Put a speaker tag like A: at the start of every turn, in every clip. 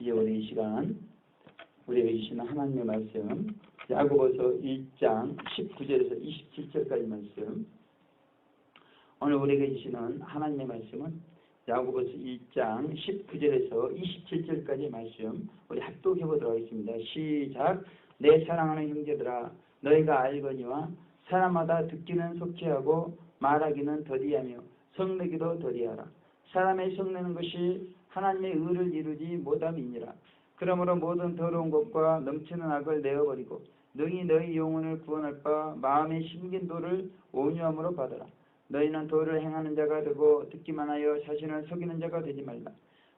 A: 이제 우리 이 시간 우리에게 주시는 하나님의 말씀 야고보서 1장 19절에서 27절까지 말씀. 오늘 우리에게 주시는 하나님의 말씀은 야고보서 1장 19절에서 27절까지 말씀 우리 합독해 보도록 하겠습니다. 시작. 내 사랑하는 형제들아 너희가 알거니와 사람마다 듣기는 속죄하고 말하기는 더디하며 성내기도 더디하라. 사람의 성내는 것이 하나님의 의를 이루지 못함이니라. 그러므로 모든 더러운 것과 넘치는 악을 내어버리고 능히 너희 영혼을 구원할 바 마음에 심긴 도를 온유함으로 받아라. 너희는 도를 행하는 자가 되고 듣기만 하여 자신을 속이는 자가 되지 말라.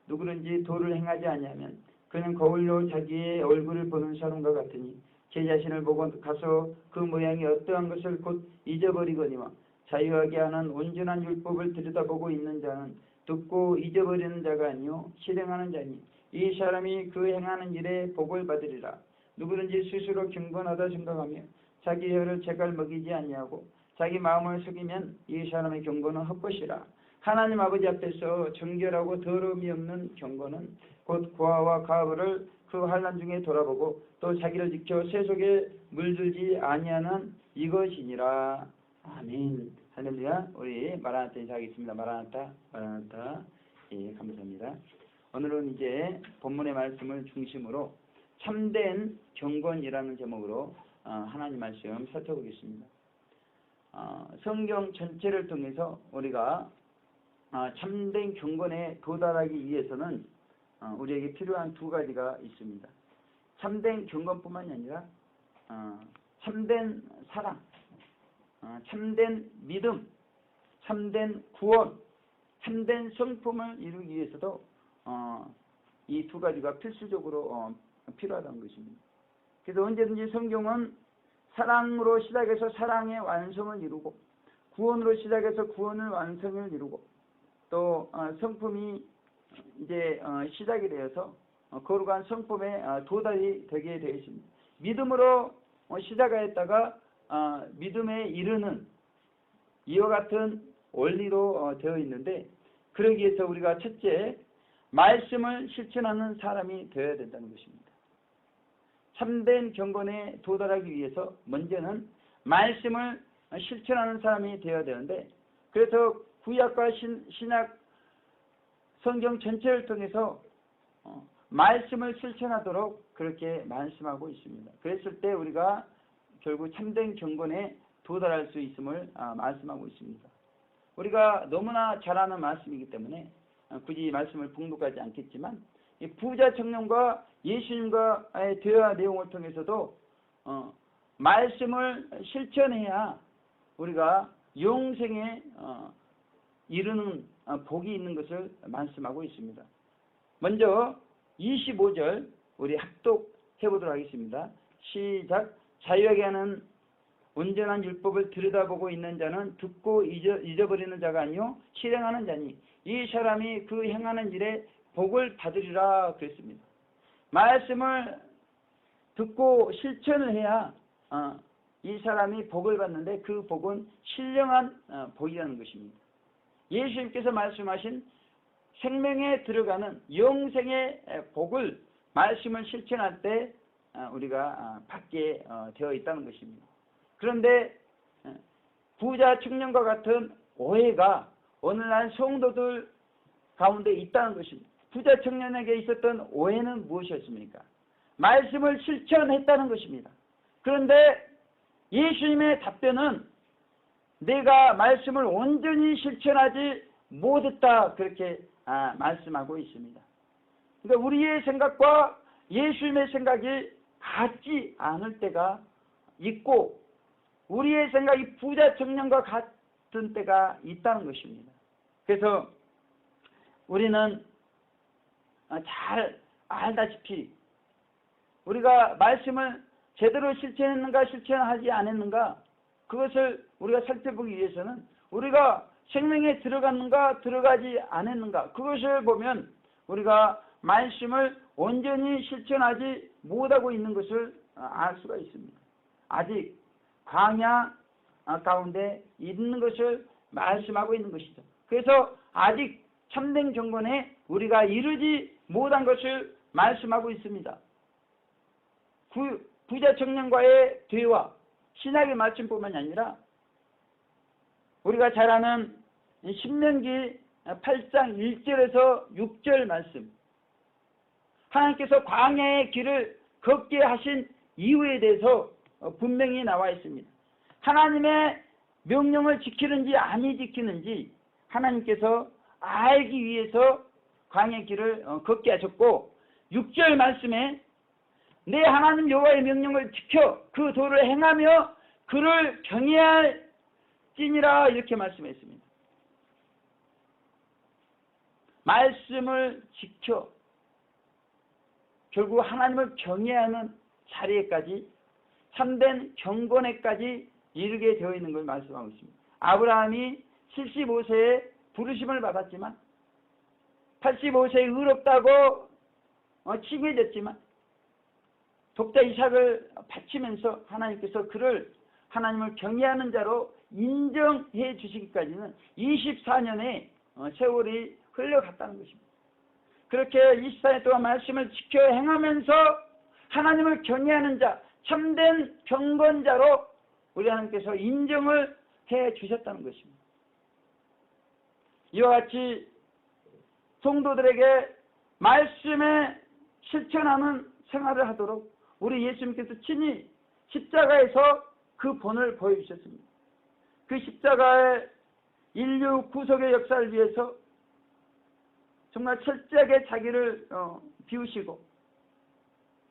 A: 누구든지 도를 행하지 아니하면 그는 거울로 자기의 얼굴을 보는 사람과 같으니 제 자신을 보고 가서 그 모양이 어떠한 것을 곧 잊어버리거니와 자유하게 하는 온전한 율법을 들여다보고 있는 자는 듣고 잊어버리는 자가 아니요 실행하는 자니 이 사람이 그 행하는 일에 복을 받으리라. 누구든지 스스로 경건하다 생각하며 자기 혀를 제갈 먹이지 아니하고 자기 마음을 속이면 이 사람의 경건은 헛것이라. 하나님 아버지 앞에서 정결하고 더러움이 없는 경건은 곧 고아와 가부를 그 환난 중에 돌아보고 또 자기를 지켜 새 속에 물들지 아니하는 이것이니라. 아멘. 할렐루야. 우리 마라나타 인사하겠습니다. 마라나타. 예, 감사합니다. 오늘은 이제 본문의 말씀을 중심으로 참된 경건이라는 제목으로 하나님 말씀 살펴보겠습니다. 성경 전체를 통해서 우리가 참된 경건에 도달하기 위해서는 우리에게 필요한 두 가지가 있습니다. 참된 경건뿐만이 아니라 참된 사랑, 참된 믿음, 참된 구원, 참된 성품을 이루기 위해서도 이 두 가지가 필수적으로 필요하다는 것입니다. 그래서 언제든지 성경은 사랑으로 시작해서 사랑의 완성을 이루고 구원으로 시작해서 구원의 완성을 이루고 또 성품이 이제 시작이 되어서 거룩한 성품에 도달이 되게 되어 있습니다. 믿음으로 시작하였다가 믿음에 이르는 이와 같은 원리로 되어 있는데 그러기 위해서 우리가 첫째 말씀을 실천하는 사람이 되어야 된다는 것입니다. 참된 경건에 도달하기 위해서 먼저는 말씀을 실천하는 사람이 되어야 되는데 그래서 구약과 신약 성경 전체를 통해서 말씀을 실천하도록 그렇게 말씀하고 있습니다. 그랬을 때 우리가 결국 참된 경건에 도달할 수 있음을 말씀하고 있습니다. 우리가 너무나 잘 아는 말씀이기 때문에 굳이 말씀을 봉독하지 않겠지만 이 부자 청년과 예수님과의 대화 내용을 통해서도 말씀을 실천해야 우리가 영생에 이르는 복이 있는 것을 말씀하고 있습니다. 먼저 25절 우리 합독해 보도록 하겠습니다. 시작. 자유하게 하는 온전한 율법을 들여다보고 있는 자는 듣고 잊어버리는 자가 아니요 실행하는 자니 이 사람이 그 행하는 일에 복을 받으리라 그랬습니다. 말씀을 듣고 실천을 해야 이 사람이 복을 받는데 그 복은 신령한 복이라는 것입니다. 예수님께서 말씀하신 생명에 들어가는 영생의 복을 말씀을 실천할 때 우리가 받게 되어 있다는 것입니다. 그런데 부자 청년과 같은 오해가 오늘날 성도들 가운데 있다는 것입니다. 부자 청년에게 있었던 오해는 무엇이었습니까? 말씀을 실천했다는 것입니다. 그런데 예수님의 답변은 내가 말씀을 온전히 실천하지 못했다 그렇게 말씀하고 있습니다. 그러니까 우리의 생각과 예수님의 생각이 같지 않을 때가 있고 우리의 생각이 부자 청년과 같은 때가 있다는 것입니다. 그래서 우리는 잘 알다시피 우리가 말씀을 제대로 실천했는가 실천하지 않았는가 그것을 우리가 살펴보기 위해서는 우리가 생명에 들어갔는가 들어가지 않았는가 그것을 보면 우리가 말씀을 온전히 실천하지 못하고 있는 것을 알 수가 있습니다. 아직 광야 가운데 있는 것을 말씀하고 있는 것이죠. 그래서 아직 참된 경건에 우리가 이르지 못한 것을 말씀하고 있습니다. 부자 청년과의 대화, 신약의 말씀뿐만 아니라 우리가 잘 아는 신명기 8장 1절에서 6절 말씀, 하나님께서 광야의 길을 걷게 하신 이유에 대해서 분명히 나와 있습니다. 하나님의 명령을 지키는지 아니 지키는지 하나님께서 알기 위해서 광야의 길을 걷게 하셨고, 6절 말씀에 내 하나님 여호와의 명령을 지켜 그 도를 행하며 그를 경외할지니라 이렇게 말씀했습니다. 말씀을 지켜 결국 하나님을 경외하는 자리에까지, 참된 경건에까지 이르게 되어 있는 걸 말씀하고 있습니다. 아브라함이 75세에 부르심을 받았지만 85세에 의롭다고 칭해졌지만 독자 이삭을 바치면서 하나님께서 그를 하나님을 경외하는 자로 인정해 주시기까지는 24년의 세월이 흘러갔다는 것입니다. 그렇게 24년 동안 말씀을 지켜 행하면서 하나님을 경외하는 자, 참된 경건자로 우리 하나님께서 인정을 해 주셨다는 것입니다. 이와 같이 성도들에게 말씀에 실천하는 생활을 하도록 우리 예수님께서 친히 십자가에서 그 본을 보여주셨습니다. 그 십자가의 인류 구속의 역사를 위해서 정말 철저하게 자기를 비우시고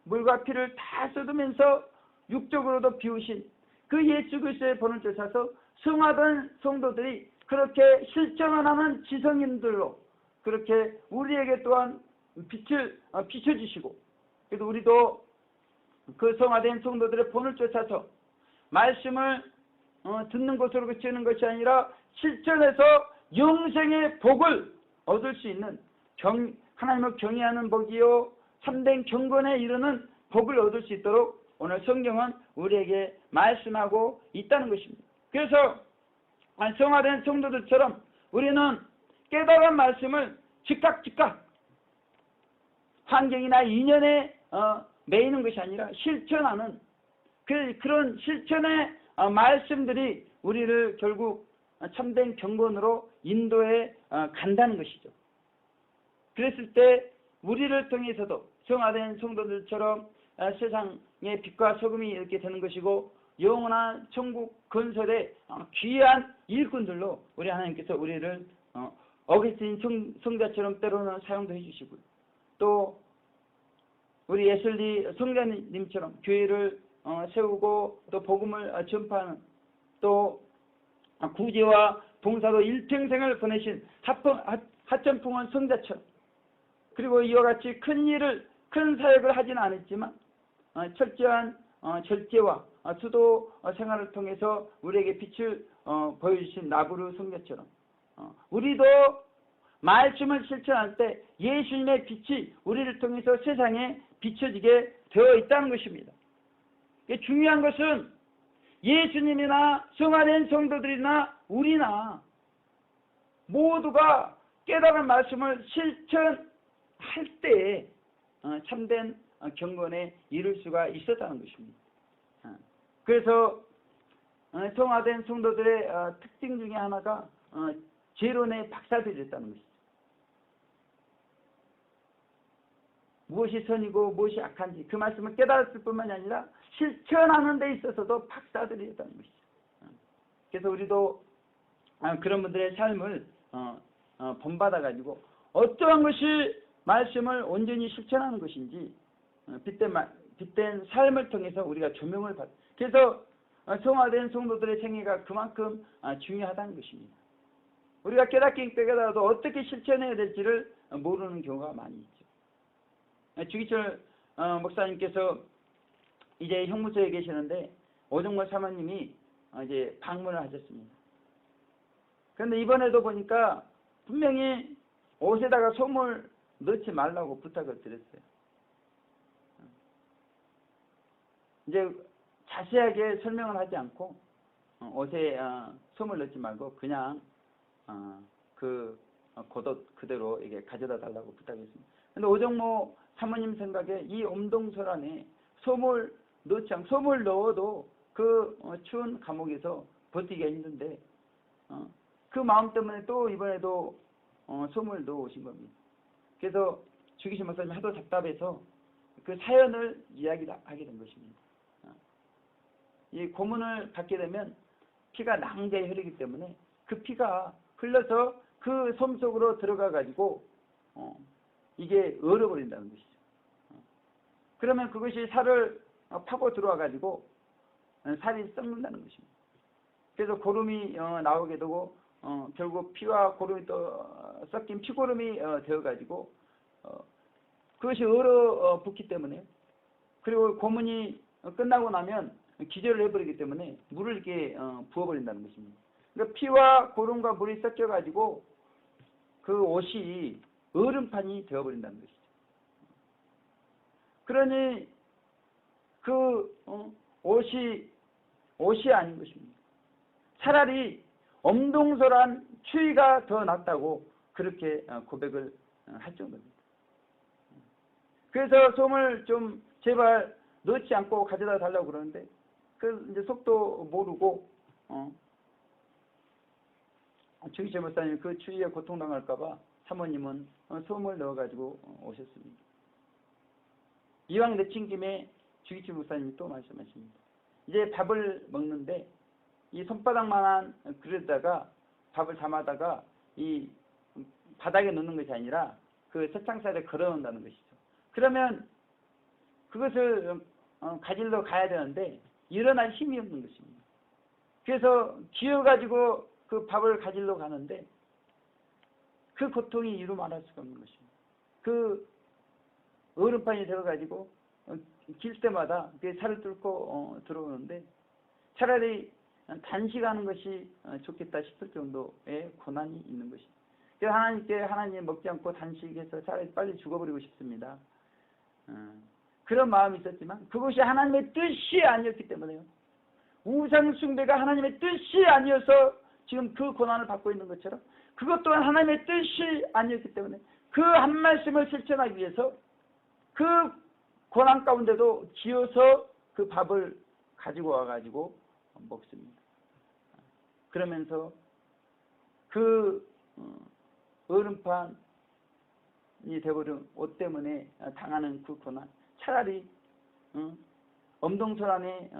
A: 물과 피를 다 쏟으면서 육적으로도 비우신 그 예수 그리스도의 본을 쫓아서 승화된 성도들이 그렇게 실천을 하는 지성인들로 그렇게 우리에게 또한 빛을 비춰주시고, 그래도 우리도 그 성화된 성도들의 본을 쫓아서 말씀을 듣는 것으로 그치는 것이 아니라 실천해서 영생의 복을 얻을 수 있는 하나님을 경외하는 복이요 참된 경건에 이르는 복을 얻을 수 있도록 오늘 성경은 우리에게 말씀하고 있다는 것입니다. 그래서 성화된 성도들처럼 우리는 깨달은 말씀을 즉각 환경이나 인연에 매이는 것이 아니라 실천하는 그런 실천의 말씀들이 우리를 결국 참된 경건으로 인도해 간다는 것이죠. 그랬을 때 우리를 통해서도 성화된 성도들처럼 세상의 빛과 소금이 이렇게 되는 것이고, 영원한 천국 건설의 귀한 일꾼들로 우리 하나님께서 우리를 어거스틴 성자처럼 때로는 사용도 해주시고요. 또 우리 예슬리 성자님처럼 교회를 세우고 또 복음을 전파하는, 또 구제와 봉사도 일평생을 보내신 하천풍원 성자처럼, 그리고 이와 같이 큰 사역을 하지는 않았지만 철저한 절제와 수도 생활을 통해서 우리에게 빛을 보여주신 나부르 성자처럼 우리도 말씀을 실천할 때 예수님의 빛이 우리를 통해서 세상에 비춰지게 되어 있다는 것입니다. 중요한 것은 예수님이나 성화된 성도들이나 우리나 모두가 깨달은 말씀을 실천할 때 참된 경건에 이룰 수가 있었다는 것입니다. 그래서 성화된 성도들의 특징 중에 하나가 재론의 박사들이었다는 것이죠. 무엇이 선이고 무엇이 악한지 그 말씀을 깨달았을 뿐만이 아니라 실천하는 데 있어서도 박사들이었다는 것이죠. 그래서 우리도 그런 분들의 삶을 본받아가지고 어떠한 것이 말씀을 온전히 실천하는 것인지 빛된 삶을 통해서 우리가 조명을 받. 그래서 성화된 성도들의 생애가 그만큼 중요하다는 것입니다. 우리가 깨닫긴 깨달아도 어떻게 실천해야 될지를 모르는 경우가 많이 있죠. 주기철 목사님께서 이제 형무소에 계시는데 오정모 사모님이 이제 방문을 하셨습니다. 그런데 이번에도 보니까 분명히 옷에다가 솜을 넣지 말라고 부탁을 드렸어요. 이제 자세하게 설명을 하지 않고 옷에 솜을 넣지 말고 그냥 그 겉옷 그대로 이게 가져다 달라고 부탁했습니다. 근데 오정모 사모님 생각에 이 엄동설 안에 솜을 넣지 않고, 솜을 넣어도 그 추운 감옥에서 버티기가 힘든데 그 마음 때문에 또 이번에도 솜을 넣어 오신 겁니다. 그래서 주기신 목사님이 하도 답답해서 그 사연을 이야기하게 된 것입니다. 이 고문을 받게 되면 피가 낭자히 흐르기 때문에 그 피가 흘러서 그 솜 속으로 들어가 가지고 이게 얼어버린다는 것이죠. 그러면 그것이 살을 파고 들어와 가지고 살이 썩는다는 것입니다. 그래서 고름이 나오게 되고 결국 피와 고름이 또 섞인 피고름이 되어 가지고 그것이 얼어 붙기 때문에, 그리고 고문이 끝나고 나면 기절을 해버리기 때문에 물을 이렇게 부어버린다는 것입니다. 그러니까 피와 고름과 물이 섞여 가지고 그 옷이 얼음판이 되어버린다는 것이죠. 그러니 그 옷이 아닌 것입니다. 차라리 엄동설한 추위가 더 낫다고 그렇게 고백을 할 정도입니다. 그래서 솜을 좀 제발 넣지 않고 가져다 달라고 그러는데 그 이제 속도 모르고 주기철 목사님 그 추위에 고통당할까봐 사모님은 솜을 넣어가지고 오셨습니다. 이왕 내친 김에 주기철 목사님이 또 말씀하십니다. 이제 밥을 먹는데 이 손바닥만한 그릇에다가 밥을 담아다가 이 바닥에 놓는 것이 아니라 그 세창살에 걸어 놓는다는 것이죠. 그러면 그것을 가지러 가야 되는데 일어날 힘이 없는 것입니다. 그래서 기어가지고 그 밥을 가지러 가는데 그 고통이 이루 말할 수가 없는 것입니다. 그 얼음판이 되어가지고 길 때마다 그 살을 뚫고 들어오는데 차라리 단식하는 것이 좋겠다 싶을 정도의 고난이 있는 것입니다. 그래서 하나님께 하나님 먹지 않고 단식해서 차라리 빨리 죽어버리고 싶습니다. 그런 마음이 있었지만 그것이 하나님의 뜻이 아니었기 때문에요. 우상 숭배가 하나님의 뜻이 아니어서 지금 그 고난을 받고 있는 것처럼 그것 또한 하나님의 뜻이 아니었기 때문에 그 한 말씀을 실천하기 위해서 그 고난 가운데도 지어서 그 밥을 가지고 와가지고 먹습니다. 그러면서 그 얼음판이 되어버린 옷 때문에 당하는 그 고난, 차라리 엄동설 안에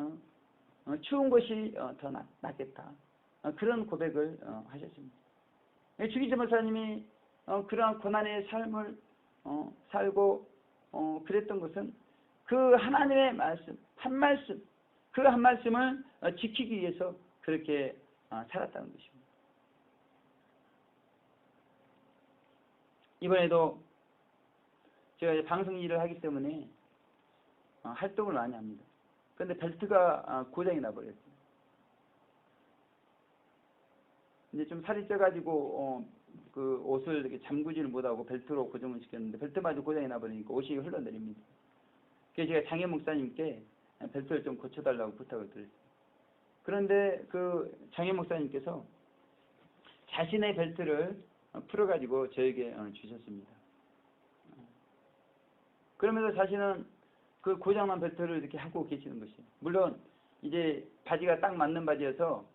A: 추운 것이 더 낫겠다. 그런 고백을 하셨습니다. 주기철 목사님이 그러한 고난의 삶을 살고 그랬던 것은 그 하나님의 말씀, 한 말씀, 그 한 말씀을 지키기 위해서 그렇게 살았다는 것입니다. 이번에도 제가 방송 일을 하기 때문에 활동을 많이 합니다. 그런데 벨트가 고장이 나버렸어요. 이제 좀 살이 쪄가지고 그 옷을 이렇게 잠그지를 못하고 벨트로 고정을 시켰는데 벨트마저 고장이 나버리니까 옷이 흘러내립니다. 그래서 제가 장애 목사님께 벨트를 좀 고쳐달라고 부탁을 드렸어요. 그런데 그 장애 목사님께서 자신의 벨트를 풀어가지고 저에게 주셨습니다. 그러면서 자신은 그 고장난 벨트를 이렇게 하고 계시는 것이에요. 물론 이제 바지가 딱 맞는 바지여서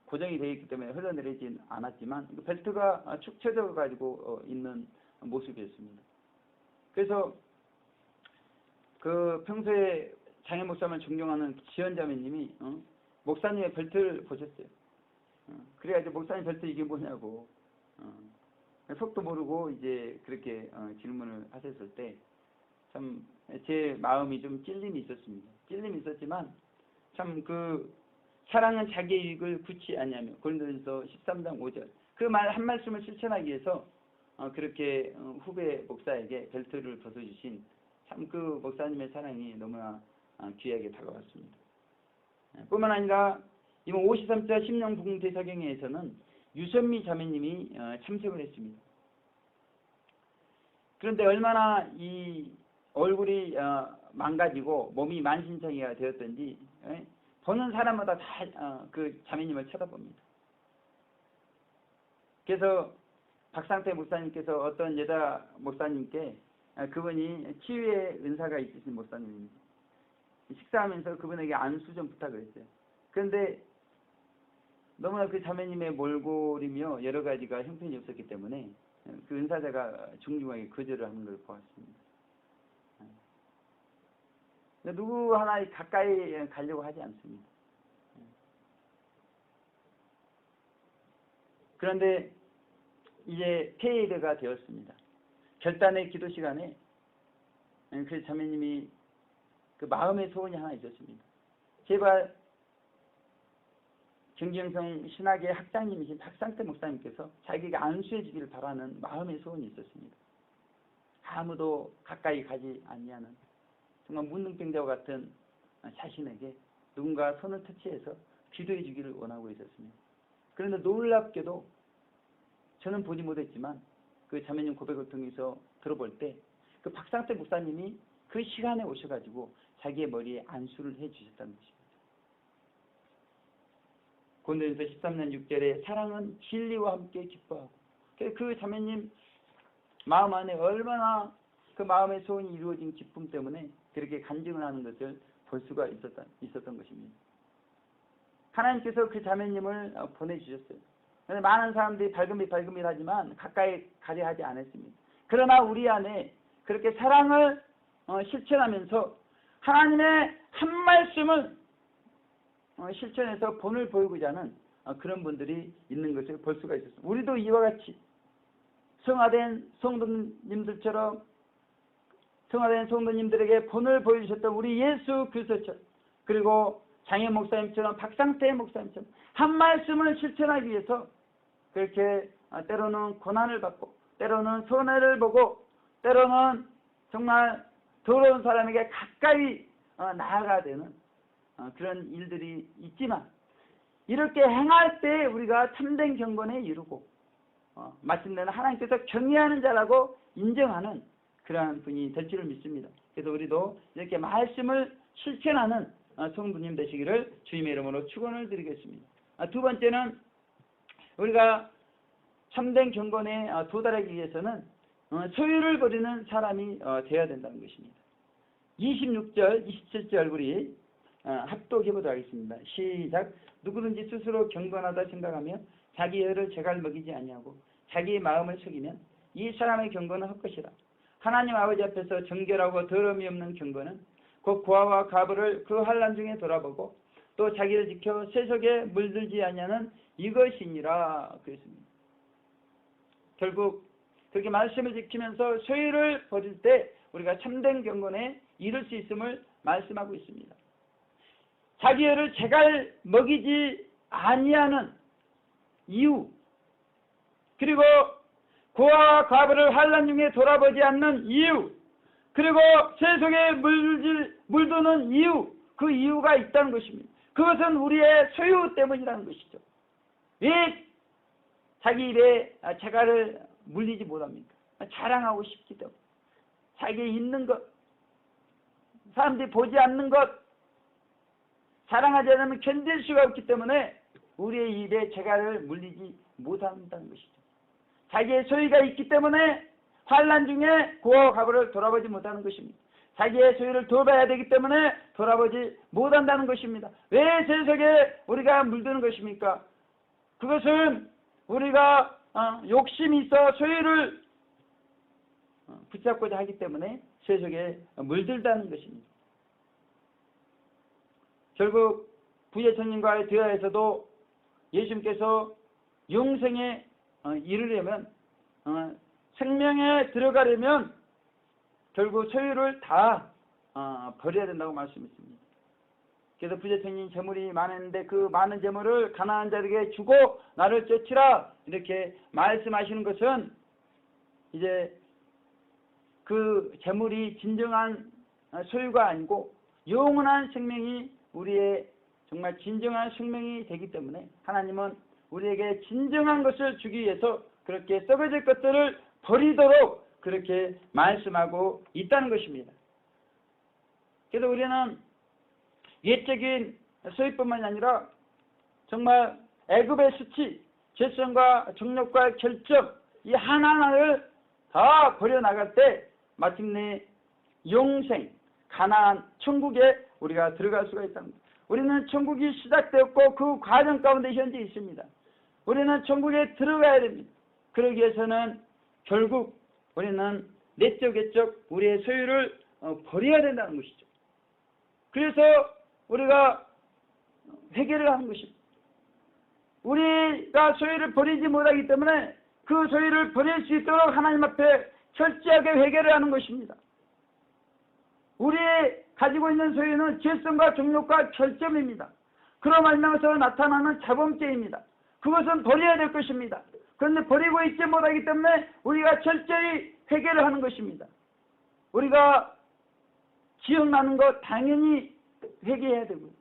A: 고정이 되어 있기 때문에 흘러내리진 않았지만 그 벨트가 축 처져 가지고 있는 모습이었습니다. 그래서 그 평소에 장애 목사님을 존경하는 지연자매님이 목사님의 벨트를 보셨어요. 그래가지고 목사님 벨트 이게 뭐냐고 속도 모르고 이제 그렇게 질문을 하셨을 때 참 제 마음이 좀 찔림이 있었습니다. 찔림이 있었지만 참 그 사랑은 자기의 이익을 굳이 아니하며 고린도전서 13장 5절 그 말 한 말씀을 실천하기 위해서 그렇게 후배 목사에게 벨트를 벗어주신 참 그 목사님의 사랑이 너무나 귀하게 다가왔습니다. 뿐만 아니라 이번 53차 심령 부흥 대사경회에서는 유선미 자매님이 참석을 했습니다. 그런데 얼마나 이 얼굴이 망가지고 몸이 만신창이가 되었던지 보는 사람마다 다 그 자매님을 쳐다봅니다. 그래서 박상태 목사님께서 어떤 여자 목사님께 그분이 치유의 은사가 있으신 목사님입니다. 식사하면서 그분에게 안수 좀 부탁을 했어요. 그런데 너무나 그 자매님의 몰골이며 여러 가지가 형편이 없었기 때문에 그 은사자가 중중하게 거절을 하는 걸 보았습니다. 누구 하나 가까이 가려고 하지 않습니다. 그런데 이제 폐회가 되었습니다. 결단의 기도 시간에 그 자매님이 그 마음의 소원이 하나 있었습니다. 제발 경경성 신학의 학장님이신 박상태 목사님께서 자기가 안수해 주기를 바라는 마음의 소원이 있었습니다. 아무도 가까이 가지 아니하는 정말 문둥병자와 같은 자신에게 누군가 손을 터치해서 기도해 주기를 원하고 있었습니다. 그런데 놀랍게도 저는 보지 못했지만 그 자매님 고백을 통해서 들어볼 때 그 박상태 목사님이 그 시간에 오셔가지고 자기의 머리에 안수를 해주셨다는 것입니다. 고린도전서 13년 6절에 사랑은 진리와 함께 기뻐하고, 그 자매님 마음 안에 얼마나 그 마음의 소원이 이루어진 기쁨 때문에 그렇게 간증을 하는 것을 볼 수가 있었던 것입니다. 하나님께서 그 자매님을 보내주셨어요. 그런데 많은 사람들이 발금이 하지만 가까이 가려 하지 않았습니다. 그러나 우리 안에 그렇게 사랑을 실천하면서 하나님의 한 말씀을 실천해서 본을 보이고자 하는 그런 분들이 있는 것을 볼 수가 있었습니다. 우리도 이와 같이 성화된 성도님들처럼 성화된 성도님들에게 본을 보여주셨던 우리 예수 그리스도처럼, 그리고 장혜 목사님처럼 박상태 목사님처럼 한 말씀을 실천하기 위해서 그렇게 때로는 고난을 받고 때로는 손해를 보고 때로는 정말 더러운 사람에게 가까이 나아가야 되는 그런 일들이 있지만, 이렇게 행할 때 우리가 참된 경건에 이르고 마침내는 하나님께서 경외하는 자라고 인정하는 그러한 분이 될 줄을 믿습니다. 그래서 우리도 이렇게 말씀을 실천하는 성도님 되시기를 주님의 이름으로 축원을 드리겠습니다. 두 번째는 우리가 참된 경건에 도달하기 위해서는 소유를 버리는 사람이 되어야 된다는 것입니다. 26절, 27절 우리 합독해 보도록 하겠습니다. 시작. 누구든지 스스로 경건하다 생각하며 자기 혀를 제갈 먹이지 아니하고 자기의 마음을 속이면 이 사람의 경건은 헛것이라. 하나님 아버지 앞에서 정결하고 더러움이 없는 경건은 곧 고아와 가부를 그 환난 중에 돌아보고 또 자기를 지켜 세속에 물들지 아니하는 이것이니라 그랬습니다. 결국 그렇게 말씀을 지키면서 소유를 버릴 때 우리가 참된 경건에 이룰 수 있음을 말씀하고 있습니다. 자기 혀를 제갈 먹이지 아니하는 이유, 그리고 고아와 과부를 환난 중에 돌아보지 않는 이유, 그리고 세속에 물드는 이유, 그 이유가 있다는 것입니다. 그것은 우리의 소유 때문이라는 것이죠. 왜 자기 입에 재갈을 물리지 못합니까? 자랑하고 싶기 때문에. 자기의 있는 것, 사람들이 보지 않는 것, 자랑하지 않으면 견딜 수가 없기 때문에 우리의 입에 재갈을 물리지 못한다는 것이죠. 자기의 소유가 있기 때문에 환난 중에 고아와 과부를 돌아보지 못하는 것입니다. 자기의 소유를 돌봐야 되기 때문에 돌아보지 못한다는 것입니다. 왜 세속에 우리가 물드는 것입니까? 그것은 우리가 욕심이 있어 소유를 붙잡고자 하기 때문에 세속에 물들다는 것입니다. 결국 부의 청년과의 대화에서도 예수님께서 영생에 이르려면 생명에 들어가려면 결국 소유를 다 버려야 된다고 말씀했습니다. 그래서 부의 청년이 재물이 많았는데 그 많은 재물을 가난한 자에게 주고 나를 쫓으라 이렇게 말씀하시는 것은 이제 그 재물이 진정한 소유가 아니고 영원한 생명이 우리의 정말 진정한 생명이 되기 때문에 하나님은 우리에게 진정한 것을 주기 위해서 그렇게 썩어질 것들을 버리도록 그렇게 말씀하고 있다는 것입니다. 그래서 우리는 옛적인 소유뿐만 아니라 정말 애굽의 수치, 죄성과 정욕과 결점 이 하나하나를 다 버려나갈 때 마침내 영생, 가나안, 천국에 우리가 들어갈 수가 있답니다. 우리는 천국이 시작되었고 그 과정 가운데 현재 있습니다. 우리는 천국에 들어가야 됩니다. 그러기 위해서는 결국 우리는 내적, 외적 우리의 소유를 버려야 된다는 것이죠. 그래서 우리가 회개를 하는 것입니다. 우리가 소유를 버리지 못하기 때문에 그 소유를 버릴 수 있도록 하나님 앞에 철저하게 회개를 하는 것입니다. 우리 가지고 있는 소유는 죄성과 정욕과 결점입니다. 그로 말미암아서 나타나는 자범죄입니다. 그것은 버려야 될 것입니다. 그런데 버리고 있지 못하기 때문에 우리가 철저히 회개를 하는 것입니다. 우리가 기억나는 것 당연히 회개해야 되고요.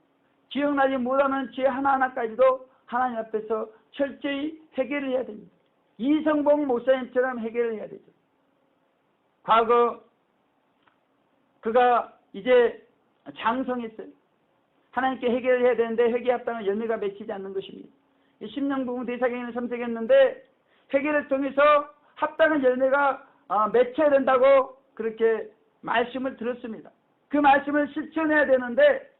A: 기억나지 못하는 죄 하나하나까지도 하나님 앞에서 철저히 회개를 해야 됩니다. 이성봉 목사님처럼 회개를 해야 되죠. 과거 그가 이제 장성했어요. 하나님께 회개를 해야 되는데 회개 합당은 열매가 맺히지 않는 것입니다. 10년 부흥 대사경을 섬색했는데 회개를 통해서 합당한 열매가 맺혀야 된다고 그렇게 말씀을 들었습니다. 그 말씀을 실천해야 되는데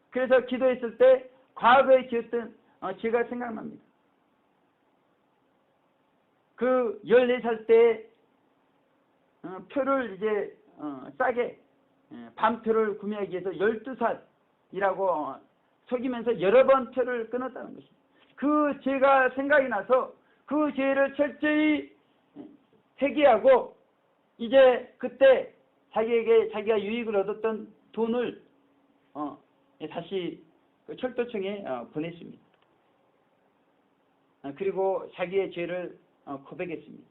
A: 그래서 기도했을 때 과거에 지었던 죄가 생각납니다. 그 14살 때 표를 이제 싸게 반표를 구매하기 위해서 12살이라고 속이면서 여러 번 표를 끊었다는 것입니다. 그 죄가 생각이 나서 그 죄를 철저히 회개하고 이제 그때 자기에게 자기가 유익을 얻었던 돈을 다시 철도청에 보냈습니다. 그리고 자기의 죄를 고백했습니다.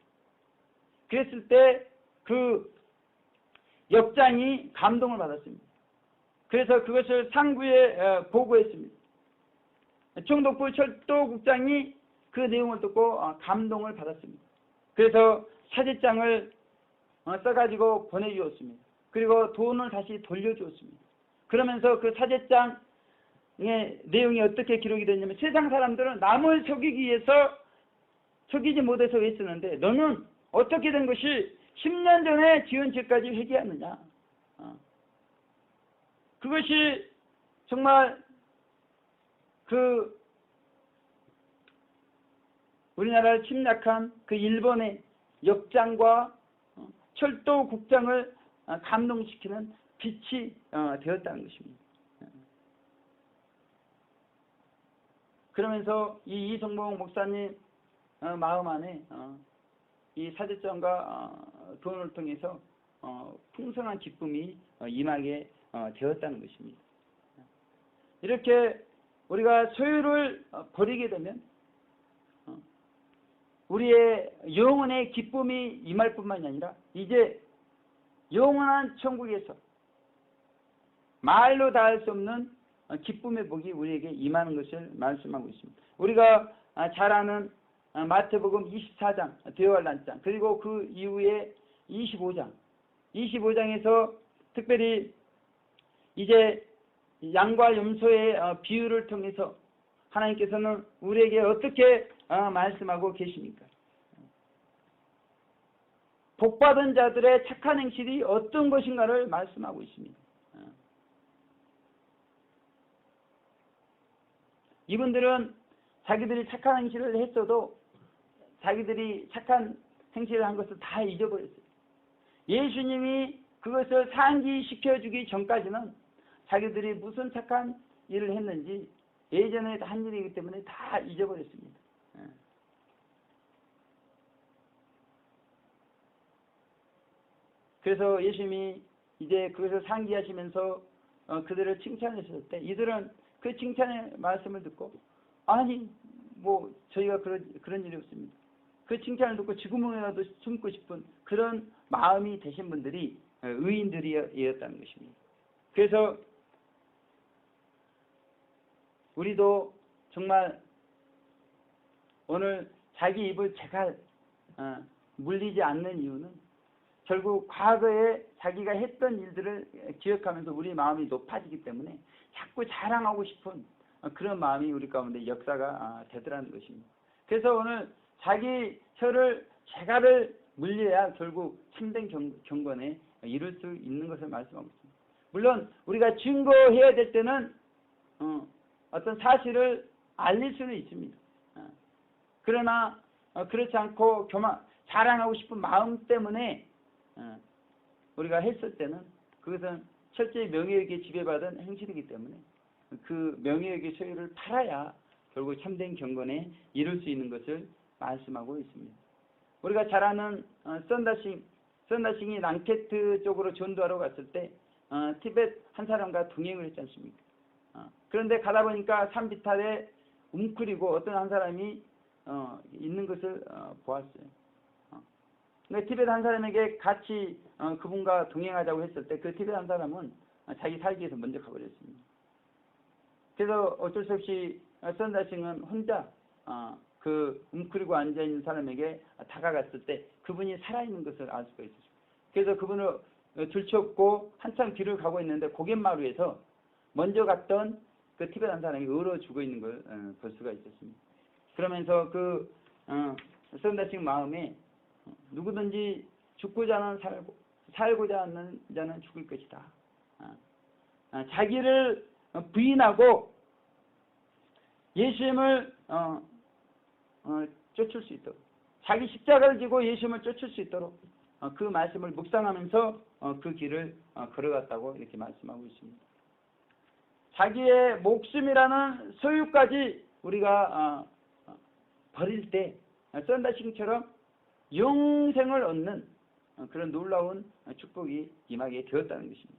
A: 그랬을 때 그 역장이 감동을 받았습니다. 그래서 그것을 상부에 보고했습니다. 총독부 철도국장이 그 내용을 듣고 감동을 받았습니다. 그래서 사직장을 써가지고 보내주었습니다. 그리고 돈을 다시 돌려주었습니다. 그러면서 그 사직장의 내용이 어떻게 기록이 됐냐면 세상 사람들은 남을 속이기 위해서 속이지 못해서 외치는데 너는 어떻게 된 것이 10년 전에 지은 죄까지 회개하느냐. 그것이 정말 그 우리나라를 침략한 그 일본의 역장과 철도국장을 감동시키는 빛이 되었다는 것입니다. 그러면서 이 이성봉 목사님 마음 안에 이 사직장과 돈을 통해서 풍성한 기쁨이 임하게 되었다는 것입니다. 이렇게 우리가 소유를 버리게 되면 우리의 영혼의 기쁨이 임할 뿐만이 아니라 이제 영원한 천국에서 말로 다 할 수 없는 기쁨의 복이 우리에게 임하는 것을 말씀하고 있습니다. 우리가 잘 아는 마태복음 24장 대환란장 그리고 그 이후에 25장에서 특별히 이제 양과 염소의 비유를 통해서 하나님께서는 우리에게 어떻게 말씀하고 계십니까? 복받은 자들의 착한 행실이 어떤 것인가를 말씀하고 있습니다. 이분들은 자기들이 착한 행실을 했어도 자기들이 착한 행실을 한 것을 다 잊어버렸어요. 예수님이 그것을 상기시켜주기 전까지는 자기들이 무슨 착한 일을 했는지 예전에 한 일이기 때문에 다 잊어버렸습니다. 그래서 예수님이 이제 그것을 상기하시면서 그들을 칭찬하셨을 때 이들은 그 칭찬의 말씀을 듣고 아니 뭐 저희가 그런 일이 없습니다. 그 칭찬을 듣고 지구멍에라도 숨고 싶은 그런 마음이 되신 분들이 의인들이었다는 것입니다. 그래서 우리도 정말 오늘 자기 입을 제가 물리지 않는 이유는 결국 과거에 자기가 했던 일들을 기억하면서 우리 마음이 높아지기 때문에 자꾸 자랑하고 싶은 그런 마음이 우리 가운데 역사가 되더라는 것입니다. 그래서 오늘 자기 혀를 제가를 물려야 결국 참된 경건에 이룰 수 있는 것을 말씀하고 있습니다. 물론 우리가 증거해야 될 때는 어떤 사실을 알릴 수는 있습니다. 그러나 그렇지 않고 자랑하고 싶은 마음 때문에 우리가 했을 때는 그것은 철저히 명예욕에 지배받은 행실이기 때문에 그 명예욕의 소유를 팔아야 결국 참된 경건에 이룰 수 있는 것을 말씀하고 있습니다. 우리가 잘 아는 썬다싱이 랑케트 쪽으로 전도하러 갔을 때 티벳 한 사람과 동행을 했지 않습니까? 그런데 가다 보니까 산 비탈에 웅크리고 어떤 한 사람이 있는 것을 보았어요. 그러니까 티벳 한 사람에게 같이 그분과 동행하자고 했을 때 그 티벳 한 사람은 자기 살기 위해서 먼저 가버렸습니다. 그래서 어쩔 수 없이 썬다싱은 혼자 그 웅크리고 앉아있는 사람에게 다가갔을 때 그분이 살아있는 것을 알 수가 있었습니다. 그래서 그분을 들쳤고 한참 길을 가고 있는데 고갯마루에서 먼저 갔던 그 티벳 한 사람이 얼어 죽어 있는 걸 볼 수가 있었습니다. 그러면서 그 썬다싱 마음에 누구든지 죽고자 하는 살고자 하는 자는 죽을 것이다. 자기를 부인하고 예수님을 쫓을 수 있도록 자기 십자가를 지고 예수님을 쫓을 수 있도록 그 말씀을 묵상하면서 그 길을 걸어갔다고 이렇게 말씀하고 있습니다. 자기의 목숨이라는 소유까지 우리가 버릴 때 썬다싱처럼 영생을 얻는 그런 놀라운 축복이 임하게 되었다는 것입니다.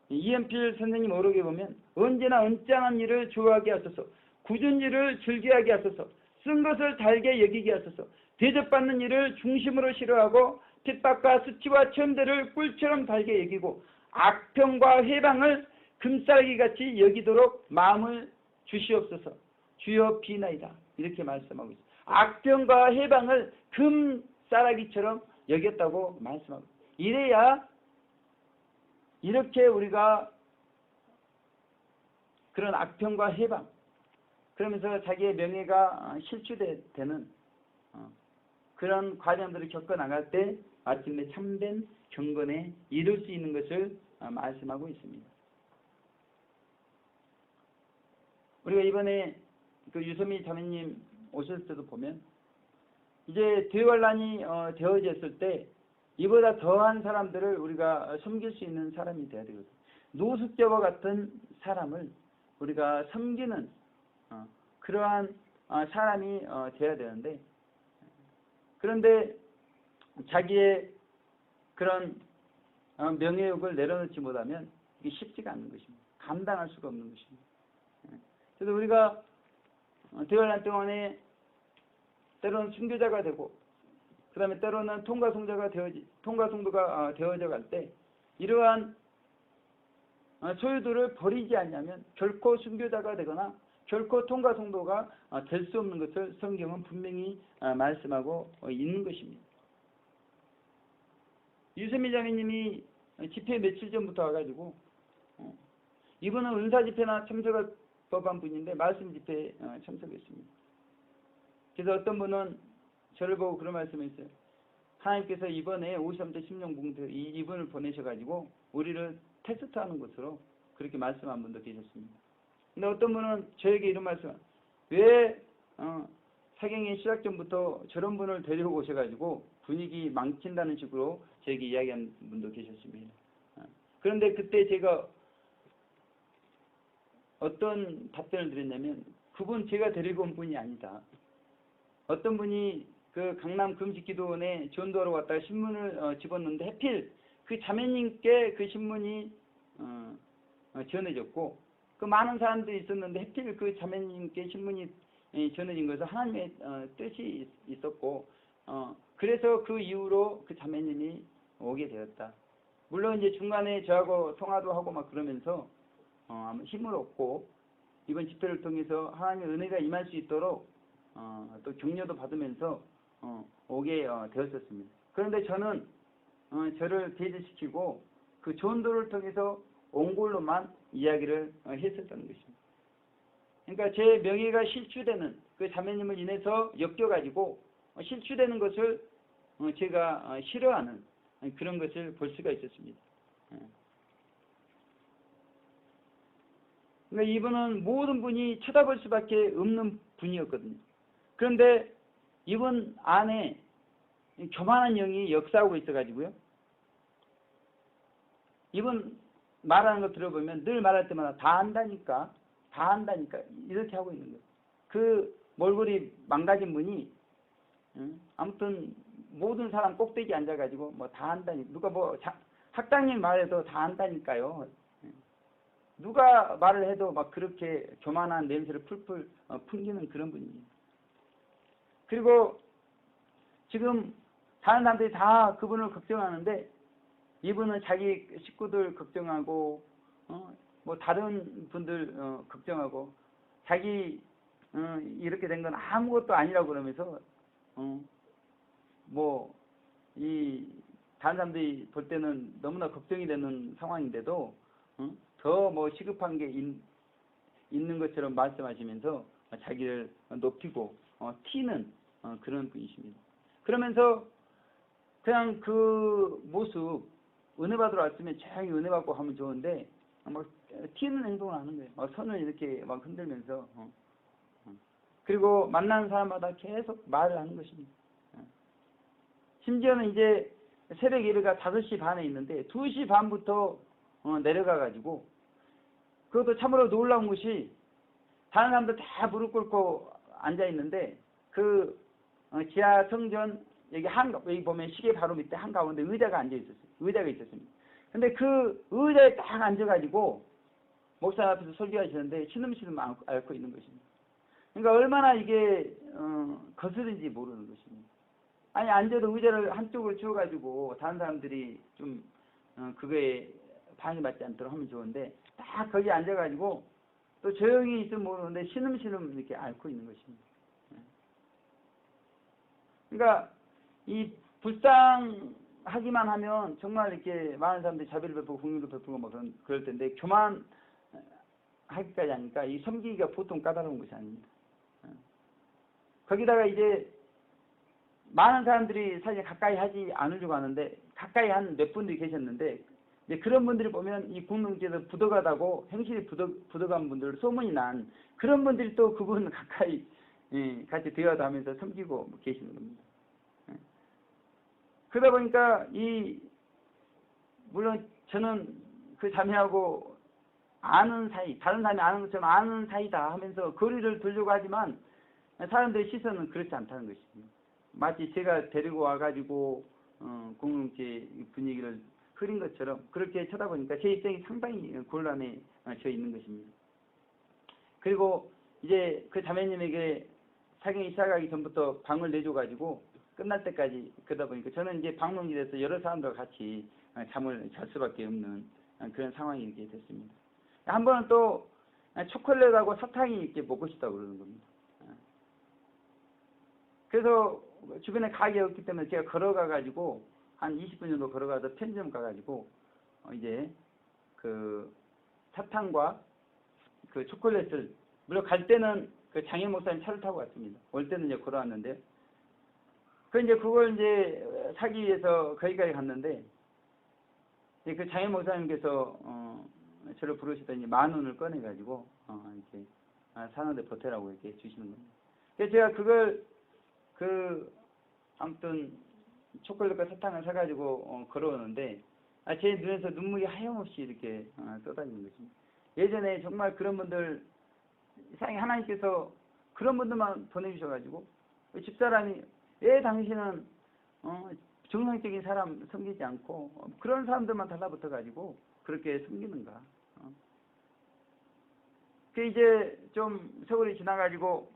A: 이엠필 선생님 어록에 보면 언제나 언짢은 일을 좋아하게 하소서, 굳은 일을 즐겨하게 하소서, 쓴 것을 달게 여기게 하소서, 대접받는 일을 중심으로 싫어하고 핍박과 수치와 천대를 꿀처럼 달게 여기고 악평과 해방을 금싸라기같이 여기도록 마음을 주시옵소서. 주여 비나이다. 이렇게 말씀하고 있습니다. 악평과 해방을 금싸라기처럼 여겼다고 말씀하고 있습니다. 이래야 이렇게 우리가 그런 악평과 해방 그러면서 자기의 명예가 실추되는 그런 과정들을 겪어나갈 때 마침내 참된 경건에 이룰 수 있는 것을 말씀하고 있습니다. 우리가 이번에 그 유소미 자매님 오셨을 때도 보면 이제 대환란이 되어졌을 때 이보다 더한 사람들을 우리가 섬길 수 있는 사람이 되어야 되거든요. 노숙자와 같은 사람을 우리가 섬기는 그러한 사람이 되어야 되는데 그런데 자기의 그런 명예욕을 내려놓지 못하면 이게 쉽지가 않는 것입니다. 감당할 수가 없는 것입니다. 그래서 우리가 대환란 동안에 때로는 순교자가 되고 그 다음에 때로는 통과송도가 되어져 갈 때 이러한 소유들을 버리지 않냐면 결코 순교자가 되거나 결코 통과송도가 될 수 없는 것을 성경은 분명히 말씀하고 있는 것입니다. 유세미 자매님이 집회 며칠 전부터 와가지고 이분은 은사 집회나 참석할 법한 분인데 말씀 집회에 참석했습니다. 그래서 어떤 분은 저를 보고 그런 말씀을 했어요. 하나님께서 이번에 53대 심령봉투 이분을 보내셔가지고 우리를 테스트하는 것으로 그렇게 말씀한 분도 계셨습니다. 근데 어떤 분은 저에게 이런 말씀, 왜 사경의 시작 전부터 저런 분을 데리고 오셔가지고 분위기 망친다는 식으로 저에게 이야기한 분도 계셨습니다. 그런데 그때 제가 어떤 답변을 드렸냐면 그분 제가 데리고 온 분이 아니다. 어떤 분이 그 강남 금식기도원에 전도하러 왔다가 신문을 집었는데 하필 그 자매님께 그 신문이 전해졌고 그 많은 사람들이 있었는데 하필 그 자매님께 신문이 전해진 것은 하나님의 뜻이 있었고 그래서 그 이후로 그 자매님이 오게 되었다. 물론 이제 중간에 저하고 통화도 하고 막 그러면서 힘을 얻고 이번 집회를 통해서 하나님의 은혜가 임할 수 있도록 또 격려도 받으면서 오게 되었었습니다. 그런데 저는 저를 배제시키고 그 전도를 통해서 온 걸로만 이야기를 했었다는 것입니다. 그러니까 제 명예가 실추되는 그 자매님을 인해서 엮여가지고 실추되는 것을 제가 싫어하는 그런 것을 볼 수가 있었습니다. 그러니까 이분은 모든 분이 쳐다볼 수밖에 없는 분이었거든요. 그런데 이분 안에 교만한 영이 역사하고 있어가지고요. 이분 말하는 거 들어보면 늘 말할 때마다 다 안다니까 이렇게 하고 있는 거예요. 그 몰골이 망가진 분이 아무튼 모든 사람 꼭대기 앉아가지고 뭐 다 안다니까 누가 뭐 학당님 말해도 다 안다니까요. 누가 말을 해도 막 그렇게 교만한 냄새를 풀풀 풍기는 그런 분입니다. 그리고 지금 다른 사람들이 다 그분을 걱정하는데 이분은 자기 식구들 걱정하고 뭐 다른 분들 걱정하고 자기 이렇게 된 건 아무것도 아니라고 그러면서 뭐 이 다른 사람들이 볼 때는 너무나 걱정이 되는 상황인데도 더 뭐 시급한 게 있는 것처럼 말씀하시면서 자기를 높이고 튀는 그런 분이십니다. 그러면서 그냥 그 모습 은혜 받으러 왔으면 조용히 은혜 받고 하면 좋은데 막 튀는 행동을 하는 거예요. 막 손을 이렇게 막 흔들면서 그리고 만나는 사람마다 계속 말을 하는 것입니다. 심지어는 이제 새벽 예배가 5시 반에 있는데 2시 반부터 내려가가지고 그것도 참으로 놀라운 것이 다른 사람들 다 무릎 꿇고 앉아있는데 그 지하 성전 여기 보면 시계 바로 밑에 한가운데 의자가 의자가 있었습니다. 근데 그 의자에 딱 앉아가지고 목사 앞에서 설교하시는데 신음신음 앓고 있는 것입니다. 그러니까 얼마나 이게 거스른지 모르는 것입니다. 아니 앉아도 의자를 한쪽으로 치워가지고 다른 사람들이 좀 그거에 방해받지 않도록 하면 좋은데 딱 거기 앉아가지고 또 조용히 있으면 모르는데 신음신음 이렇게 앓고 있는 것입니다. 그러니까 이 불쌍하기만 하면 정말 이렇게 많은 사람들이 자비를 베푸고 긍휼을 베푸고 뭐 그럴 텐데 교만하기까지 하니까 이 섬기기가 보통 까다로운 것이 아닙니다. 거기다가 이제 많은 사람들이 사실 가까이 하지 않으려고 하는데 가까이 한 몇 분들이 계셨는데 이제 그런 분들이 보면 이 공동체에서 부도가다고 행실이 부도간 분들 소문이 난 그런 분들이 또 그분 가까이 같이 대화도 하면서 섬기고 계시는 겁니다. 그러다 보니까 물론 저는 그 자매하고 아는 사이, 다른 사람이 아는 것처럼 아는 사이다 하면서 거리를 두려고 하지만 사람들의 시선은 그렇지 않다는 것입니다. 마치 제가 데리고 와가지고 공동체 분위기를 흐린 것처럼 그렇게 쳐다보니까 제 입장이 상당히 곤란해 져 있는 것입니다. 그리고 이제 그 자매님에게 사경이 시작하기 전부터 방을 내줘가지고 끝날 때까지 그러다 보니까 저는 이제 방문길에서 여러 사람들과 같이 잠을 잘 수밖에 없는 그런 상황이 이렇게 됐습니다. 한 번은 또 초콜릿하고 사탕이 이렇게 먹고 싶다고 그러는 겁니다. 그래서 주변에 가게가 없기 때문에 제가 걸어가가지고 한 20분 정도 걸어가서 편의점 가가지고 이제 그 사탕과 그 초콜릿을 물론 갈 때는 그 장애 목사님 차를 타고 갔습니다. 올 때는 이제 걸어왔는데 그걸 이제 사기 위해서 거기까지 갔는데 그 장애 목사님께서 저를 부르시더니 10,000원을 꺼내가지고 이렇게 사는데 보태라고 이렇게 주시는 겁니다. 그래서 제가 그걸 아무튼 초콜릿과 사탕을 사가지고 걸어오는데 제 눈에서 눈물이 하염없이 이렇게 쏟아지는 것입니다. 예전에 정말 그런 분들 이상하게 하나님께서 그런 분들만 보내주셔가지고 집사람이 왜 당신은 정상적인 사람 섬기지 않고 그런 사람들만 달라붙어가지고 그렇게 섬기는가. 그 이제 좀 세월이 지나가지고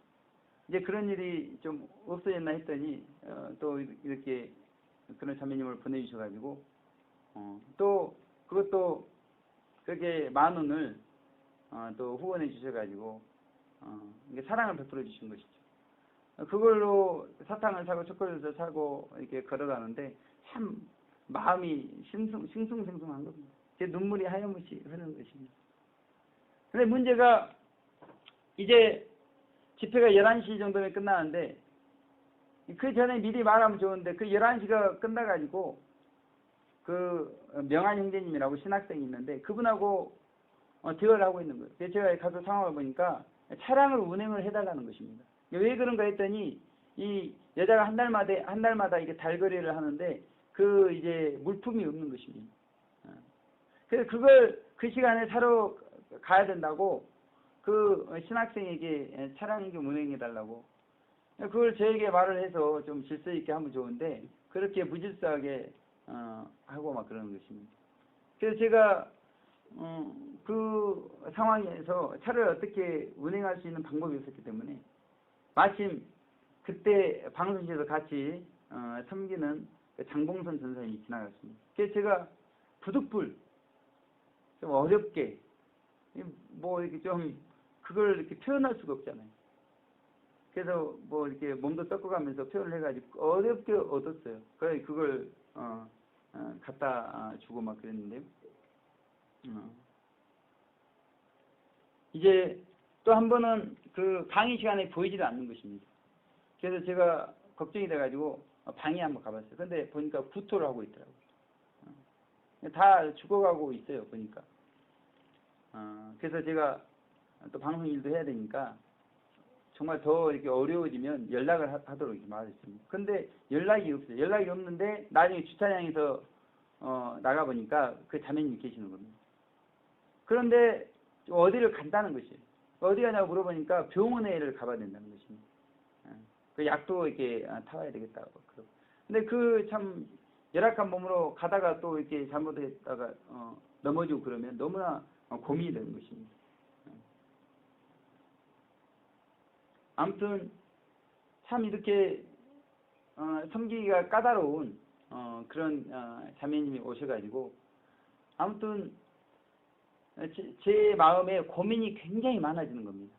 A: 이제 그런 일이 좀 없어졌나 했더니 또 이렇게 그런 자매님을 보내주셔가지고 또 그것도 그렇게 10,000원을 또 후원해 주셔가지고 사랑을 베풀어 주신 것이죠. 그걸로 사탕을 사고 초콜릿을 사고 이렇게 걸어가는데 참 마음이 싱숭생숭한 겁니다. 제 눈물이 하염없이 흐르는 것입니다. 근데 문제가 이제 집회가 11시 정도면 끝나는데 그 전에 미리 말하면 좋은데 그 11시가 끝나가지고 그 명한 형제님이라고 신학생이 있는데 그분하고 대화를 하고 있는 거예요. 그래서 제가 가서 상황을 보니까 차량을 운행을 해달라는 것입니다. 왜 그런가 했더니 이 여자가 한 달마다 이게 달거리를 하는데 그 이제 물품이 없는 것입니다. 그래서 그걸 그 시간에 사러 가야 된다고 그 신학생에게 차량 좀 운행해 달라고 그걸 저에게 말을 해서 좀 질서 있게 하면 좋은데 그렇게 무질서하게 하고 막 그러는 것입니다. 그래서 제가 그 상황에서 차를 어떻게 운행할 수 있는 방법이 없었기 때문에 마침 그때 방송실에서 같이 섬기는 장봉선 전사님이 지나갔습니다. 그래서 제가 부득불 좀 어렵게 뭐 이렇게 좀 그걸 이렇게 표현할 수가 없잖아요. 그래서 뭐 이렇게 몸도 섞어가면서 표현을 해가지고 어렵게 얻었어요. 그래 그걸 갖다 주고 막 그랬는데 이제 또 한 번은 그 강의 시간에 보이지를 않는 것입니다. 그래서 제가 걱정이 돼가지고 방에 한번 가봤어요. 근데 보니까 구토를 하고 있더라고요. 다 죽어가고 있어요. 보니까. 그래서 제가 또 방송 일도 해야 되니까 정말 더 이렇게 어려워지면 연락을 하도록 이렇게 말했습니다. 근데 연락이 없어요. 연락이 없는데 나중에 주차장에서 나가보니까 그 자매님이 계시는 겁니다. 그런데 어디를 간다는 것이에요. 어디 가냐고 물어보니까 병원에를 가봐야 된다는 것입니다. 그 약도 이렇게 타와야 되겠다고. 근데 그 참 열악한 몸으로 가다가 또 이렇게 잘못했다가 넘어지고 그러면 너무나 고민이 되는 것입니다. 아무튼 참 이렇게 섬기기가 까다로운 그런 자매님이 오셔가지고 아무튼 제 마음에 고민이 굉장히 많아지는 겁니다.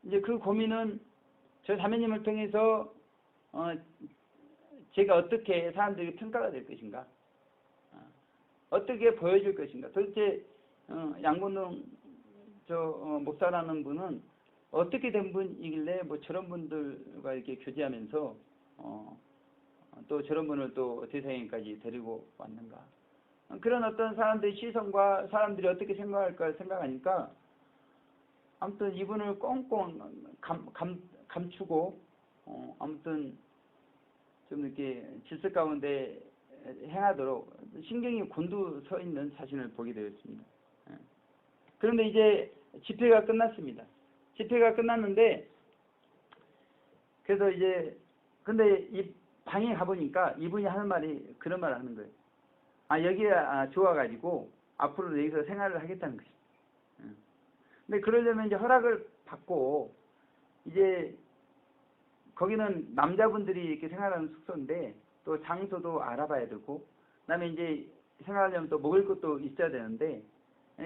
A: 이제 그 고민은 저 자매님을 통해서 제가 어떻게 사람들에게 평가가 될 것인가, 어떻게 보여줄 것인가. 도대체 양본동 목사라는 분은 어떻게 된 분이길래 뭐 저런 분들과 이렇게 교제하면서 또 저런 분을 또 대상에까지 데리고 왔는가. 그런 어떤 사람들의 시선과 사람들이 어떻게 생각할까 생각하니까 아무튼 이분을 꽁꽁 감추고 아무튼 좀 이렇게 질서 가운데 행하도록 신경이 곤두서 있는 자신을 보게 되었습니다. 그런데 이제 집회가 끝났습니다. 집회가 끝났는데 그래서 이제 근데 이 방에 가보니까 이분이 하는 말이 그런 말을 하는 거예요. 여기가 좋아가지고 앞으로 여기서 생활을 하겠다는 것이죠. 근데 그러려면 이제 허락을 받고 이제 거기는 남자분들이 이렇게 생활하는 숙소인데 또 장소도 알아봐야 되고 그다음에 이제 생활하려면 또 먹을 것도 있어야 되는데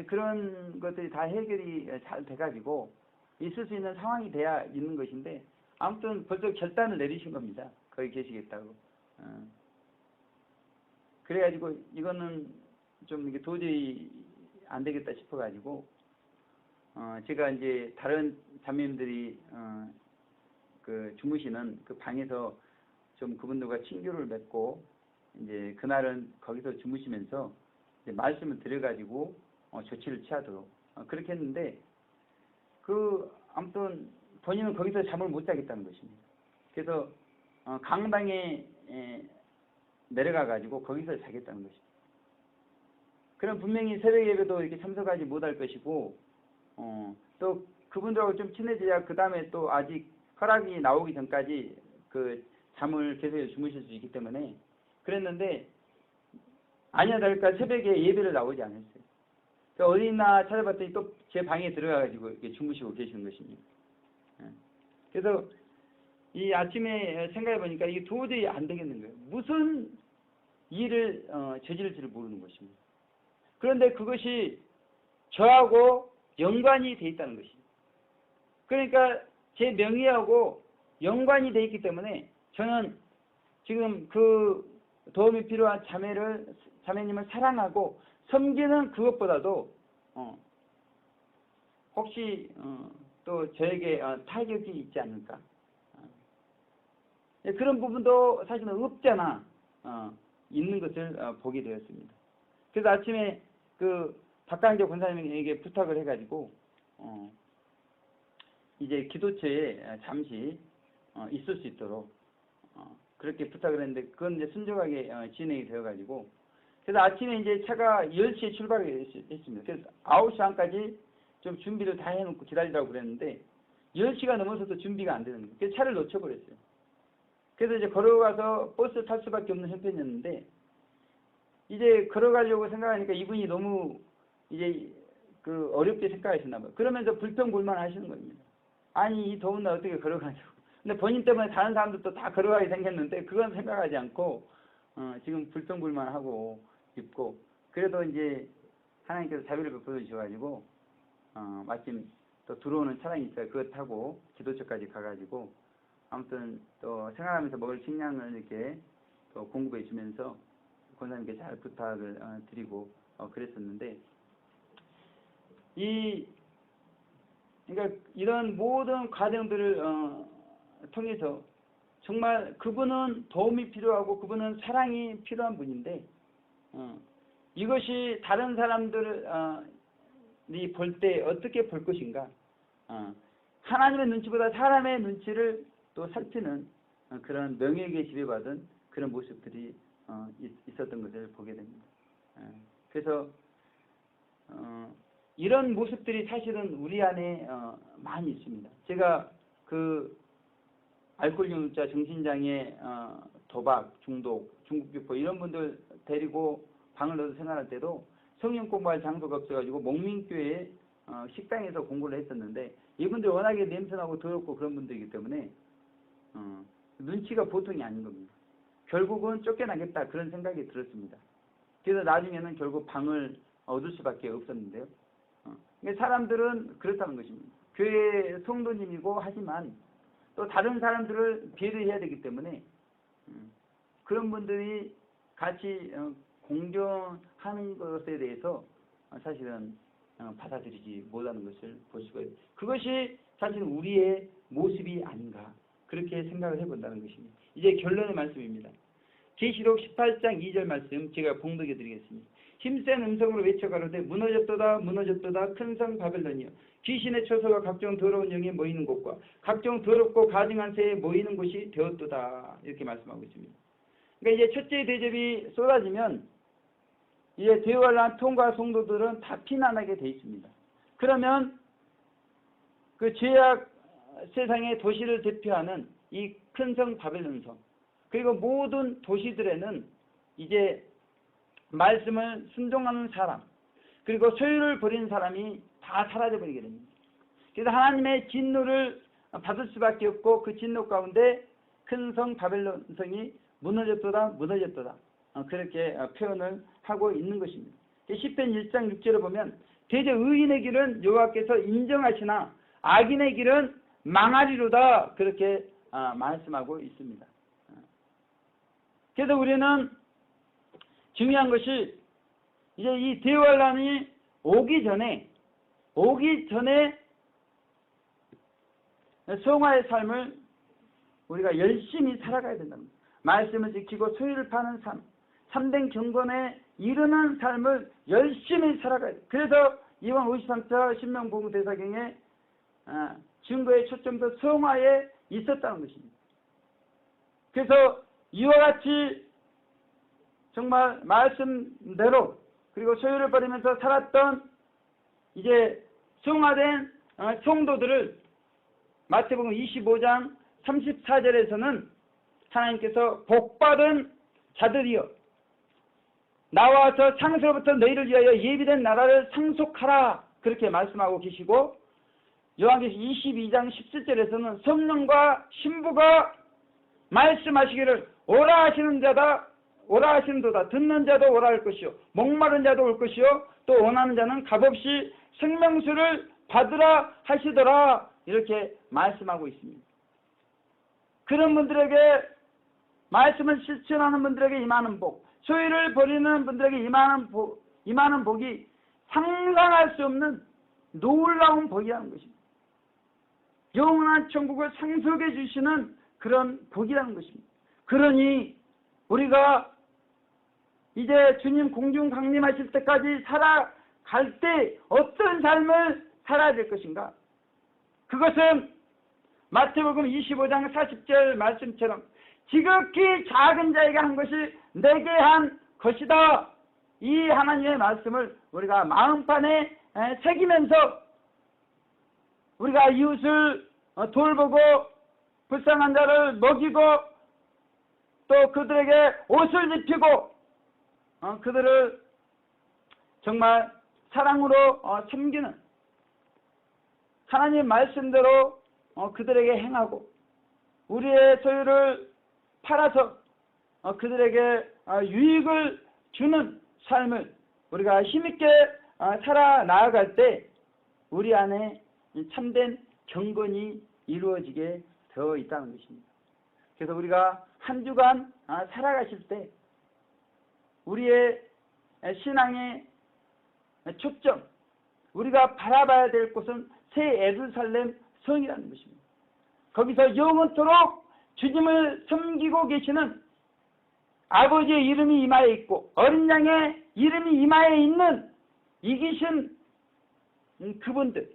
A: 그런 것들이 다 해결이 잘 돼가지고 있을 수 있는 상황이 돼야 있는 것인데 아무튼 벌써 결단을 내리신 겁니다. 거기 계시겠다고. 그래가지고 이거는 좀 이게 도저히 안 되겠다 싶어가지고 제가 이제 다른 자매님들이 그 주무시는 그 방에서 좀 그분들과 친교를 맺고 이제 그날은 거기서 주무시면서 이제 말씀을 드려가지고 조치를 취하도록 그렇게 했는데 그 아무튼 본인은 거기서 잠을 못 자겠다는 것입니다. 그래서 강당에 내려가가지고 거기서 자겠다는 것입니다. 그럼 분명히 새벽 예배도 이렇게 참석하지 못할 것이고 또 그분들하고 좀 친해져야 그 다음에 또 아직 허락이 나오기 전까지 그 잠을 계속 주무실 수 있기 때문에 그랬는데 아니야 다를까 새벽에 예배를 나오지 않았어요. 어디 있나 찾아봤더니 또 제 방에 들어가가지고 이렇게 주무시고 계시는 것입니다. 그래서 이 아침에 생각해 보니까 이게 도저히 안 되겠는 거예요. 무슨 일을 저지를지를 모르는 것입니다. 그런데 그것이 저하고 연관이 돼 있다는 것입니다. 그러니까 제 명예하고 연관이 돼 있기 때문에 저는 지금 그 도움이 필요한 자매님을 사랑하고 섬기는 그것보다도 혹시 또 저에게 타격이 있지 않을까. 그런 부분도 사실은 없잖아 있는 것을 보게 되었습니다. 그래서 아침에 그 박강재 권사님에게 부탁을 해가지고 이제 기도처에 잠시 있을 수 있도록 그렇게 부탁을 했는데 그건 이제 순종하게 진행이 되어가지고 그래서 아침에 이제 차가 10시에 출발을 했습니다. 그래서 9시 반까지 좀 준비를 다 해놓고 기다리라고 그랬는데 10시가 넘어서도 준비가 안 되는 거예요. 그래서 차를 놓쳐버렸어요. 그래서 이제 걸어가서 버스 탈 수밖에 없는 형편이었는데 이제 걸어가려고 생각하니까 이분이 너무 이제 그 어렵게 생각하셨나 봐요. 그러면서 불평불만 하시는 겁니다. 아니 이 더운 날 어떻게 걸어가냐고. 근데 본인 때문에 다른 사람들도 다 걸어가게 생겼는데 그건 생각하지 않고 지금 불평불만하고 있고 그래도 이제 하나님께서 자비를 베풀어 주셔가지고 마침 또 들어오는 차량이 있어요. 그거 타고 기도처까지 가가지고 아무튼 또 생활하면서 먹을 식량을 이렇게 또 공급해 주면서 권사님께 잘 부탁을 드리고 그랬었는데 그러니까 이런 모든 과정들을 통해서 정말 그분은 도움이 필요하고 그분은 사랑이 필요한 분인데 이것이 다른 사람들이 볼 때 어떻게 볼 것인가 하나님의 눈치보다 사람의 눈치를 또 살피는 그런 명예에게 지배받은 그런 모습들이 있었던 것을 보게 됩니다. 그래서 이런 모습들이 사실은 우리 안에 많이 있습니다. 제가 그 알코올 중독자, 정신장애, 도박, 중독, 중국교포 이런 분들 데리고 방을 넣어서 생활할 때도 성경 공부할 장소가 없어가지고 목민교회 식당에서 공부를 했었는데 이분들 워낙에 냄새나고 더럽고 그런 분들이기 때문에 눈치가 보통이 아닌 겁니다. 결국은 쫓겨나겠다 그런 생각이 들었습니다. 그래서 나중에는 결국 방을 얻을 수밖에 없었는데요. 사람들은 그렇다는 것입니다. 교회 성도님이고 하지만 또 다른 사람들을 배려해야 되기 때문에 그런 분들이 같이 공존하는 것에 대해서 사실은 받아들이지 못하는 것을 볼 수가 있어요. 그것이 사실 우리의 모습이 아닌가 그렇게 생각을 해본다는 것입니다. 이제 결론의 말씀입니다. 계시록 18장 2절 말씀 제가 봉독해 드리겠습니다. 힘센 음성으로 외쳐가로되 무너졌도다 무너졌도다 큰 성 바벨론이여 귀신의 처소가 각종 더러운 영에 모이는 곳과 각종 더럽고 가증한 새에 모이는 곳이 되었도다 이렇게 말씀하고 있습니다. 그러니까 이제 첫째 대접이 쏟아지면 이제 대환란 통과 성도들은 다 피난하게 돼 있습니다. 그러면 그 죄악 세상의 도시를 대표하는 이 큰 성 바벨론 성 그리고 모든 도시들에는 이제 말씀을 순종하는 사람 그리고 소유를 버리는 사람이 다 사라져버리게 됩니다. 그래서 하나님의 진노를 받을 수밖에 없고 그 진노 가운데 큰 성 바벨론 성이 무너졌도다 무너졌도다 그렇게 표현을 하고 있는 것입니다. 시편 1장 6절에 보면 대저 의인의 길은 여호와께서 인정하시나 악인의 길은 망하리로다 그렇게 말씀하고 있습니다. 그래서 우리는 중요한 것이 이제 이 대환란이 오기 전에 성화의 삶을 우리가 열심히 살아가야 된답니다. 말씀을 지키고 소유를 파는 삶, 참된 경건에 이르는 삶을 열심히 살아가야 돼요. 그래서 이번 53차 신명복음 대사경의 증거의 초점도 성화에 있었다는 것입니다. 그래서 이와 같이 정말 말씀대로 그리고 소유를 버리면서 살았던 이제 성화된 성도들을 마태복음 25장 34절에서는 하나님께서 복받은 자들이여 나와서 창세로부터 너희를 위하여 예비된 나라를 상속하라 그렇게 말씀하고 계시고 요한계시 22장 17절에서는 성령과 신부가 말씀하시기를 오라 하시는 자다 오라 하시는도다 듣는 자도 오라 할 것이요 목마른 자도 올 것이요 또 원하는 자는 값없이 생명수를 받으라 하시더라 이렇게 말씀하고 있습니다. 그런 분들에게 말씀을 실천하는 분들에게 임하는 복 소유를 버리는 분들에게 임하는, 임하는, 복, 임하는 복이 상상할 수 없는 놀라운 복이라는 것입니다. 그래서 이와 같이 정말 말씀대로 그리고 소유를 버리는 사람들에게 임하는 복이 상상할 수 없는 놀라운 복이라는 것입니다. 그래서 영원한 천국을 상속해 주시는 그런 복이라는 것입니다. 그러니 우리가 이제 주님 공중 강림하실 때까지 살아갈 때 어떤 삶을 살아야 될 것인가? 그것은 마태복음 25장 40절 말씀처럼 지극히 작은 자에게 한 것이 내게 한 것이다. 이 하나님의 말씀을 우리가 마음판에 새기면서 우리가 이웃을 돌보고 불쌍한 자를 먹이고 또 그들에게 옷을 입히고 그들을 정말 사랑으로 섬기는 하나님 말씀대로 그들에게 행하고 우리의 소유를 팔아서 그들에게 유익을 주는 삶을 우리가 힘있게 살아 나아갈 때 우리 안에 참된 경건이 이루어지게 되어 있다는 것입니다. 그래서 우리가 한 주간 살아가실 때 우리의 신앙의 초점, 우리가 바라봐야 될 곳은 새 예루살렘 성이라는 것입니다. 거기서 영원토록 주님을 섬기고 계시는 아버지의 이름이 이마에 있고 어린 양의 이름이 이마에 있는 이기신 그분들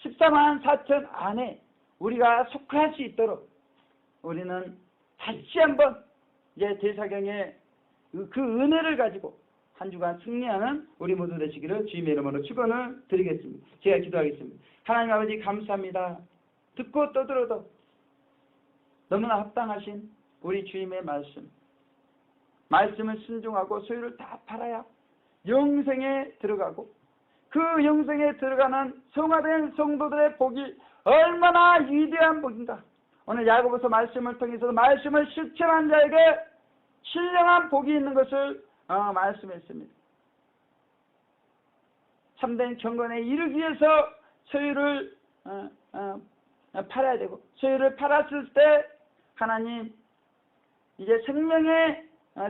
A: 14만 4천 안에 우리가 속할 수 있도록 우리는 다시 한번 이제 대사경의 그 은혜를 가지고 한 주간 승리하는 우리 모두 되시기를 주님의 이름으로 축원을 드리겠습니다. 제가 기도하겠습니다. 하나님 아버지 감사합니다. 듣고 떠들어도 너무나 합당하신 우리 주님의 말씀을 순종하고 소유를 다 팔아야 영생에 들어가고 그 영생에 들어가는 성화된 성도들의 복이 얼마나 위대한 복인가. 오늘 야고보서 말씀을 통해서 말씀을 실천한 자에게 신령한 복이 있는 것을 말씀했습니다. 참된 경건에 이르기 위해서 소유를 팔아야 되고 소유를 팔았을 때 하나님 이제 생명에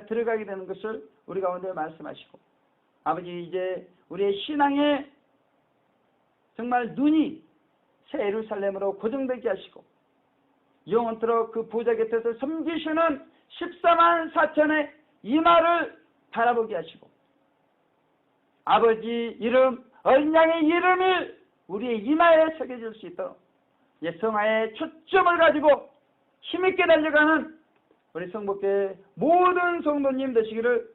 A: 들어가게 되는 것을 우리 가운데 말씀하시고 아버지 이제 우리의 신앙에 정말 눈이 새 예루살렘으로 고정되게 하시고 영원토록 그 보좌 곁에서 섬기시는 14만 4천의 이마를 바라보게 하시고 아버지 이름 어린 양의 이름이 우리의 이마에 새겨질 수 있도록 성화의 초점을 가지고 힘있게 달려가는 우리 성복회 모든 성도님 되시기를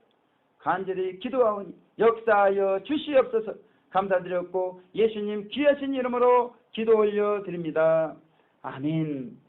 A: 간절히 기도하오니 역사하여 주시옵소서. 감사드렸고 예수님 귀하신 이름으로 기도 올려드립니다. 아멘.